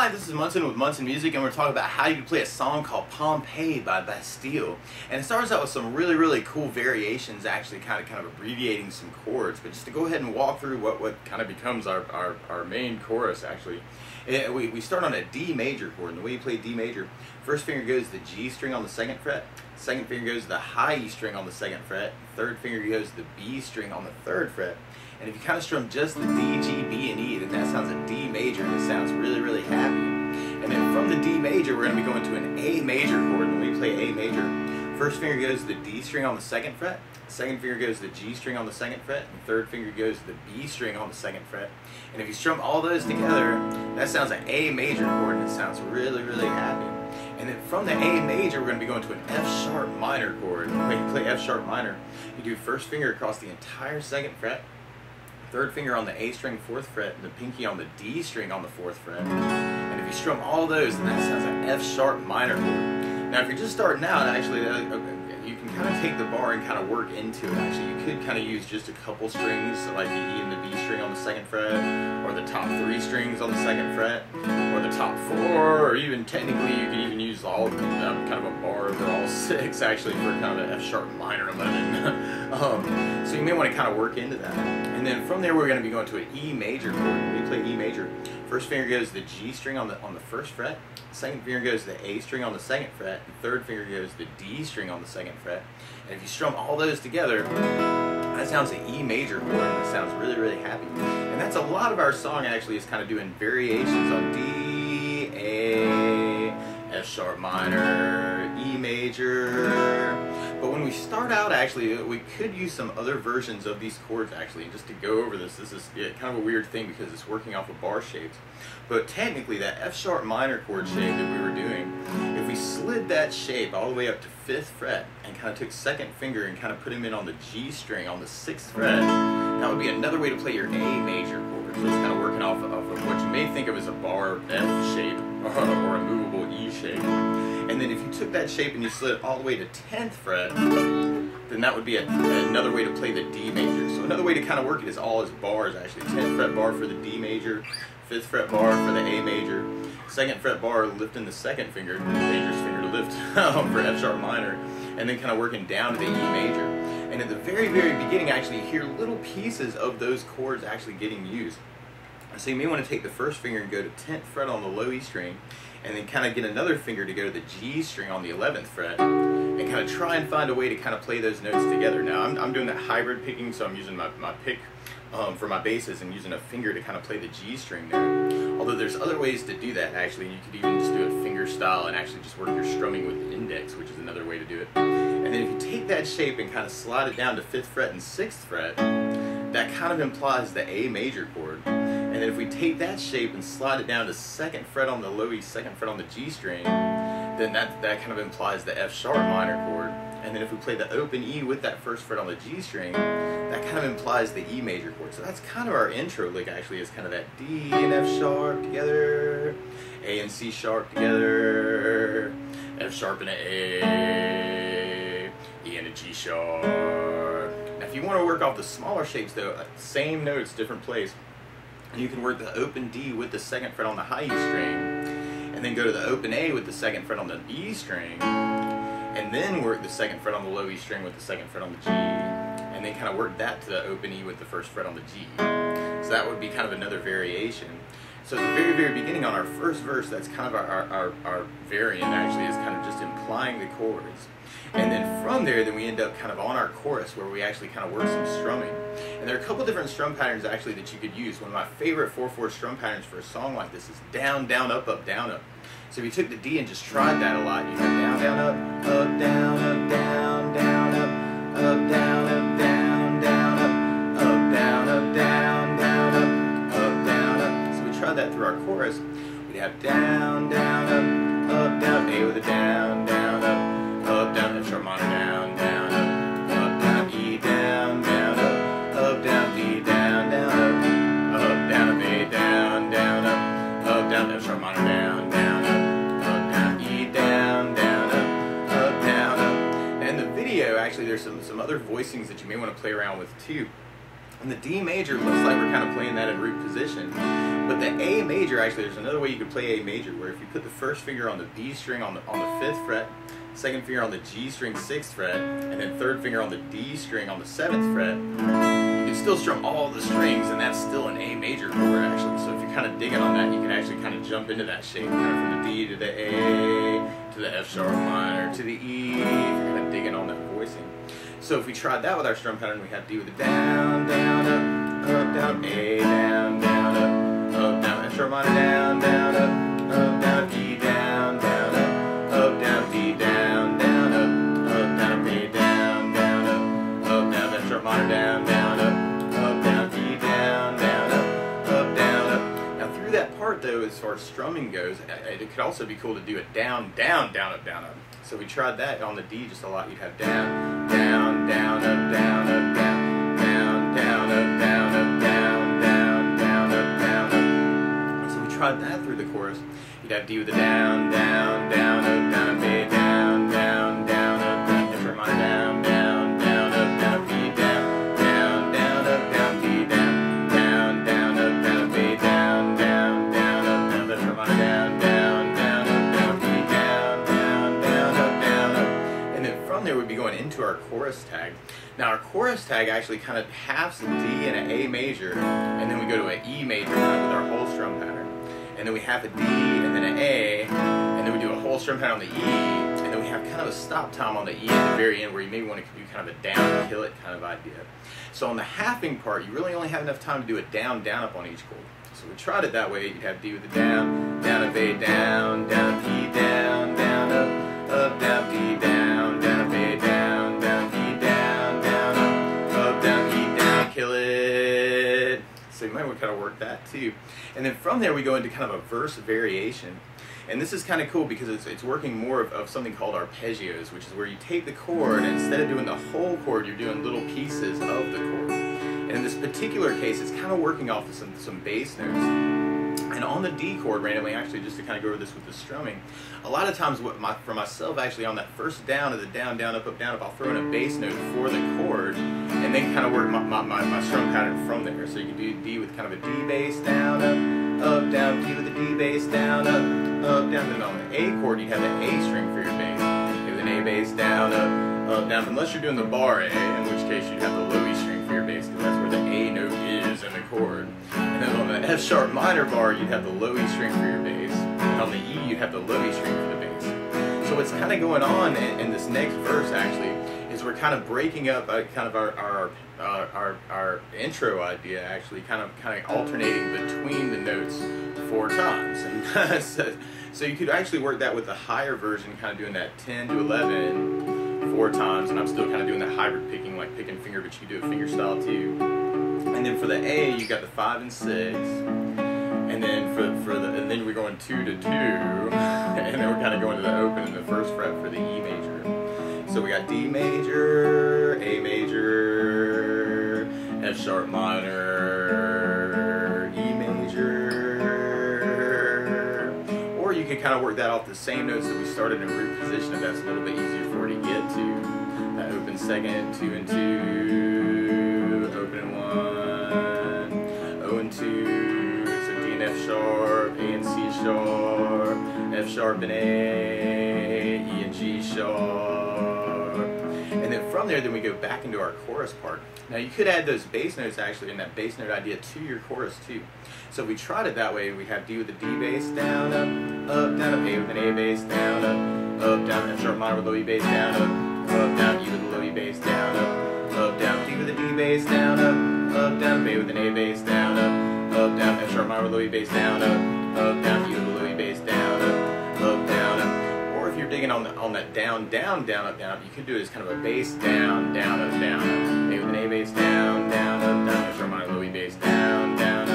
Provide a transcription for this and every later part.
Hi, this is Munson with Munson Music, and we're talking about how you can play a song called Pompeii by Bastille. And it starts out with some really cool variations, actually kind of abbreviating some chords. But just to go ahead and walk through what kind of becomes our main chorus, actually. We start on a D major chord, and the way you play D major, first finger goes to the G string on the second fret, second finger goes to the high E string on the second fret, third finger goes to the B string on the third fret. And if you kind of strum just the D, G, B, and E, then that sounds a D major, and it sounds really happy. And then from the D major, we're going to be going to an A major chord. And when we play A major, first finger goes to the D string on the second fret, second finger goes to the G string on the second fret, and third finger goes to the B string on the second fret. And if you strum all those together, that sounds an A major chord, and it sounds really happy. And then from the A major, we're going to be going to an F sharp minor chord. When you play F sharp minor, you do first finger across the entire second fret, third finger on the A string, fourth fret, and the pinky on the D string on the fourth fret. And if you strum all those, then that sounds like F sharp minor chord. Now, if you're just starting out, actually, you can kind of take the bar and kind of work into it. Actually, you could kind of use just a couple strings, so like the E and the B string on the second fret, or the top 3 strings on the second fret, or the top 4, or even technically you could even use all kind of a bar over all 6, actually, for kind of an F sharp minor 11. So you may want to kind of work into that. And then from there, we're going to be going to an E major chord. When we play E major, first finger goes to the G string on the first fret, second finger goes to the A string on the second fret, and third finger goes to the D string on the second fret. And if you strum all those together, that sounds an E major chord, and it sounds really happy. And that's a lot of our song, actually, is kind of doing variations on D, A, F sharp minor, E major. But when we start out, actually, we could use some other versions of these chords, actually. And just to go over this is kind of a weird thing because it's working off of bar shapes. But technically, that F sharp minor chord shape that we were doing, if we slid that shape all the way up to 5th fret and kind of took second finger and kind of put him in on the G string on the 6th fret, that would be another way to play your A major chord. So it's kind of working off of what you may think of as a bar F shape or a movable E shape. And then if you took that shape and you slid it all the way to 10th fret, then that would be another way to play the D major. So another way to kind of work it is all as bars, actually. 10th fret bar for the D major, 5th fret bar for the A major, 2nd fret bar lifting the second finger, dangerous finger to lift, for F sharp minor, and then kind of working down to the E major. And at the very beginning, actually, you hear little pieces of those chords actually getting used. So you may want to take the first finger and go to 10th fret on the low E string, and then kind of get another finger to go to the G string on the 11th fret, and kind of try and find a way to kind of play those notes together. Now, I'm doing that hybrid picking, so I'm using my pick for my basses and using a finger to kind of play the G string there. Although there's other ways to do that, actually. You could even just do it finger style and actually just work your strumming with the index, which is another way to do it. And then if you take that shape and kind of slide it down to 5th fret and 6th fret, that kind of implies the A major chord. And then if we take that shape and slide it down to 2nd fret on the low E, 2nd fret on the G string, then that kind of implies the F sharp minor chord. And then if we play the open E with that 1st fret on the G string, that kind of implies the E major chord. So that's kind of our intro lick, actually, is kind of that D and F sharp together, A and C sharp together, F sharp and an A, E and a G sharp. Now if you want to work off the smaller shapes, though, same notes, different place. You can work the open D with the 2nd fret on the high E string, and then go to the open A with the 2nd fret on the E string, and then work the 2nd fret on the low E string with the 2nd fret on the G, and then kind of work that to the open E with the 1st fret on the G. So that would be kind of another variation. So at the very beginning on our first verse, that's kind of our variant, actually, is kind of just implying the chords. And then from there, then we end up kind of on our chorus where we actually kind of work some strumming. And there are a couple different strum patterns, actually, that you could use. One of my favorite 4/4 strum patterns for a song like this is down, down, up, up, down, up. So if you took the D and just tried that a lot, you have down, down, up, down, up, down, down, up, down, up, down, down, up, down, up, down, down, up, down, up. So we tried that through our chorus. We'd have down, down, up, down, A with a down, down, up, down, F sharp minor, down, down, up, down, E, down, down, up, down, D, down, down, up, down, A, down, down, up, down, F sharp minor, down, down, up, down, E, down, down, up, down, up. And in the video, actually, there's some other voicings that you may want to play around with too. And the D major looks like we're kind of playing that in root position. But the A major, actually, there's another way you could play A major, where if you put the first finger on the B string on the 5th fret, second finger on the G string 6th fret, and then third finger on the D string on the 7th fret, you can still strum all the strings, and that's still an A major chord, actually. So if you're kind of digging on that, you can actually kind of jump into that shape, kind of from the D to the A, to the F sharp minor, to the E, if you're kind of digging on that voicing. So if we tried that with our strum pattern, we have D with a down, down, up, down, A, down, down, up, down, F sharp minor, down, down, up, down, E, down, down, up, down, D, down, down, up, down, A, down, down, up, down, F sharp minor, down, down, down, E, down, down, down, up. Now through that part though, as far as strumming goes, it could also be cool to do a down, down, down, up, down, up. So we tried that on the D just a lot. You'd have down, down, down, up, down, up, down, down, down, up, down, up, down, down, down, up, down, up. So we tried that through the chorus. You'd have D with a down, down, down, up, down, up, A, down, down, down, up, down, F sharp minor, down, down, down, up, down, up, B, down, down, down, up, down, D, down, down, down, up, down, up, A, down, down, down, up, down, F sharp minor, down, down, down, up, down, B, down, down, down, up, down, up. And then from there we'd be going into our chorus tag. Now our chorus tag actually kind of halves a D and an A major, and then we go to an E major with our whole strum pattern. And then we have a D and then an A, and then we do a whole strum pattern on the E, and then we have kind of a stop time on the E at the very end where you maybe want to do kind of a down, kill it kind of idea. So on the halving part, you really only have enough time to do a down, down, up on each chord. So we tried it that way. You'd have D with a down, down, up, A, down, down, up, E, down, down, up, down, D, down, down, up, A, down, down, E, down, down, up, down, E, down, kill it. So you might want to kind of work that too. And then from there we go into kind of a verse variation. And this is kind of cool because it's working more of something called arpeggios, which is where you take the chord and instead of doing the whole chord, you're doing little pieces of the chord. And in this particular case, it's kind of working off of some bass notes. And on the D chord randomly, actually, just to kind of go over this with the strumming, a lot of times for myself, actually, on that first down of the down, down, up, down, up, I'll throw in a bass note for the chord and then kind of work my strum pattern from there. So you can do D with kind of a D bass, down, up, down, D with a D bass, down, up, down. Then on the A chord, you'd have the A string for your bass. You have an A bass, down, up, down. Unless you're doing the bar A, in which case you'd have the low E string for your bass, because that's where the A note is in the chord. And then on the F sharp minor bar, you'd have the low E string for your bass. And on the E, you'd have the low E string for the bass. So what's kind of going on in this next verse, actually, is we're kind of breaking up kind of our intro idea, actually, kind of alternating between the notes 4 times. And so you could actually work that with the higher version, kind of doing that 10 to 11 4 times, and I'm still kind of doing that hybrid picking, like picking finger, but you can do a finger style too. And then for the A, you got the 5 and 6, and then and then we're going 2 to 2, and then we're kind of going to the open in the first fret for the E major. So we got D major, A major, F sharp minor, E major, or you can kind of work that off the same notes that we started in root position if that's a little bit easier for you to get to. That open second, 2 and 2, open and 1, O and 2, so D and F sharp, A and C sharp, F sharp and A, E and G sharp. And then from there, then we go back into our chorus part. Now you could add those bass notes actually in that bass note idea to your chorus too. So if we tried it that way, we have D with a D bass, down, up, down, up, A with an A bass, down, up, down, F sharp minor with low E bass, down, up, down, E with a low E bass, down, up, down, D with a D bass, down, up, down, A with an A bass, down, down, F sharp minor with low E bass, down, down, E with a low E bass, down, down, or if you're digging on that down, down, down, up, you could do it as kind of a bass, down, down, up, down, A with an A bass, down, down, F sharp minor low E bass, down, down,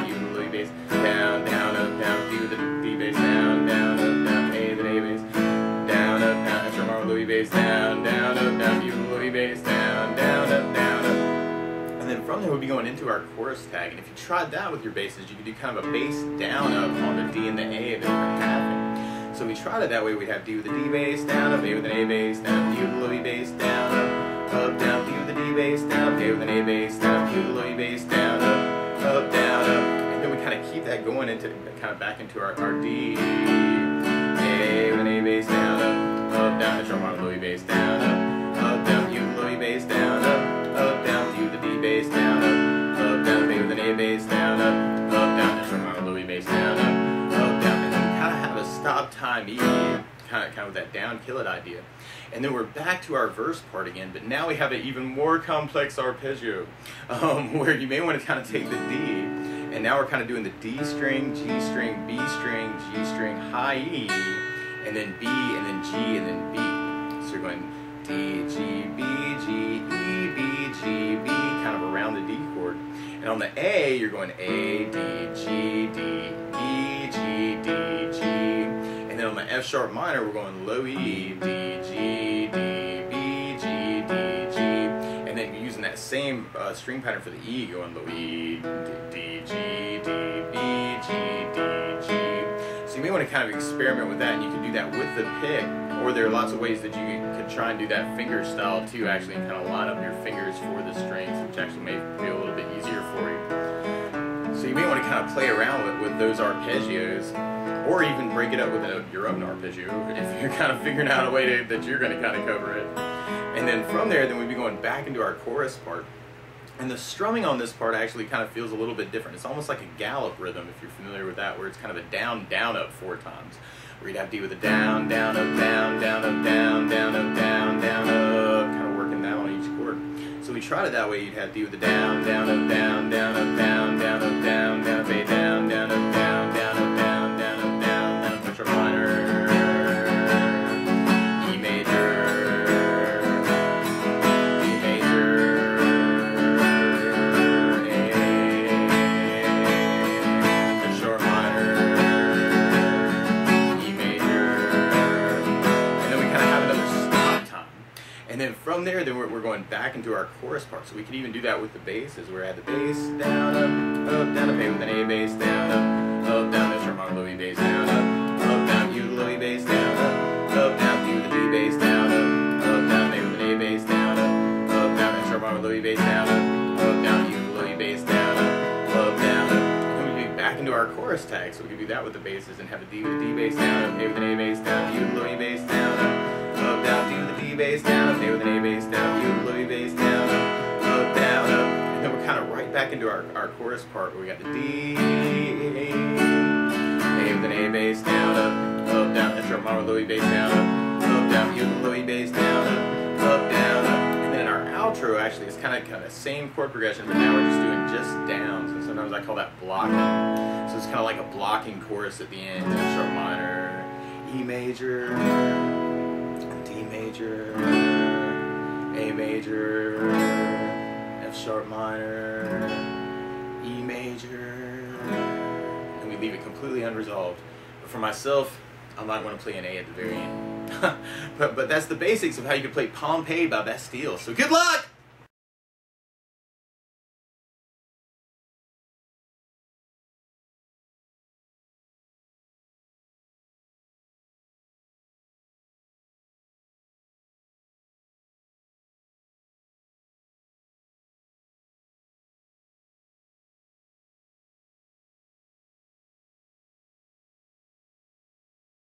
E with a low E bass, down, down, D with a D bass, down, A with an A bass, down, F sharp minor low E bass, down, E with a low E bass, down, up. And then from there we'll be going into our chorus tag, and if you tried that with your basses, you could do kind of a bass down up on the D and the A that we're having. So we tried it that way. We'd have D with a D bass, down, up, A with an A bass, down, D with a low E bass, down, up, down, B with the D bass, down, up, A with an A bass, down, up, B with the low E bass, down, up, down, up. And then we kind of keep that going into kind of back into our D. A with an A bass, down, up, down, the drum on the low E bass, down, up, down, U with the low E bass, down, up, down, D with the D bass, down, up, down, A with an A bass, down, down, the drum on the low E bass, down, down. And then we kind of have a stop time E, kind of with that down kill it idea. And then we're back to our verse part again, but now we have an even more complex arpeggio, where you may want to kind of take the D, and now we're kind of doing the D string, G string, B string, G string, high E, and then B, and then G, and then B. So you're going D, G, B, G, E, B, G, B, kind of around the D chord. And on the A, you're going A, D, G, D, E, G, D, G. And then on the F sharp minor, we're going low E, D, G, D, B, G, D, G. And then you're using that same string pattern for the E, going low E, D, G, D, B, G, D, G. So you may want to kind of experiment with that, and you can do that with the pick, or there are lots of ways that you can try and do that finger style too, actually, and kind of line up your fingers for the strings, which actually may feel a little bit easier for you. So you may want to kind of play around with those arpeggios, or even break it up with your own arpeggio if you're kind of figuring out a way that you're going to kind of cover it. And then from there, then we'd be going back into our chorus part. And the strumming on this part actually kind of feels a little bit different. It's almost like a Gallop rhythm, if you're familiar with that, where it's kind of a down, down, up 4 times. Where you'd have D with a down, down, up, down, down, up, down, down, up, down, down, up, kind of working that on each chord. So we tried it that way. You'd have D with a down, down, up, down, down, up, down, down, up, down, down, up, A, down, down, up, down, down, up, down, down, up, down, down, F sharp minor, E major, D major, A, F sharp minor, E major, and then we kind of have another stop time. And then from there, then we're going back into our chorus part. So we could even do that with the basses, where I had the bass, down, up, down, up, A with an A bass, down, up, down, F sharp minor, low E bass, down, down, U with the low E bass, down, down, D with the D bass, down, down, A with an A bass, down, down, F sharp minor, low E bass, down, down, U with the low E bass, down, down, and we'd be back into our chorus tag. So we could do that with the basses and have a D with a D bass, down, A with an A bass, down, U with the low E bass, down, down, D with the D bass, down, A with an A bass, down, U with the low E bass, down, down, and then we're kind of right back into our chorus part, where we got the D, A with an A bass, down, down, F sharp minor, low E bass, down, down, U with the low E bass, down, down, and then in our outro, actually, it's kind of the same chord progression, but now we're just doing just downs, and sometimes I call that blocking. So it's kind of like a blocking chorus at the end, F sharp minor, E major, D major, A major, F sharp minor, E major, and we leave it completely unresolved. But for myself, I might want to play an A at the very end. but that's the basics of how you can play Pompeii by Bastille. So good luck!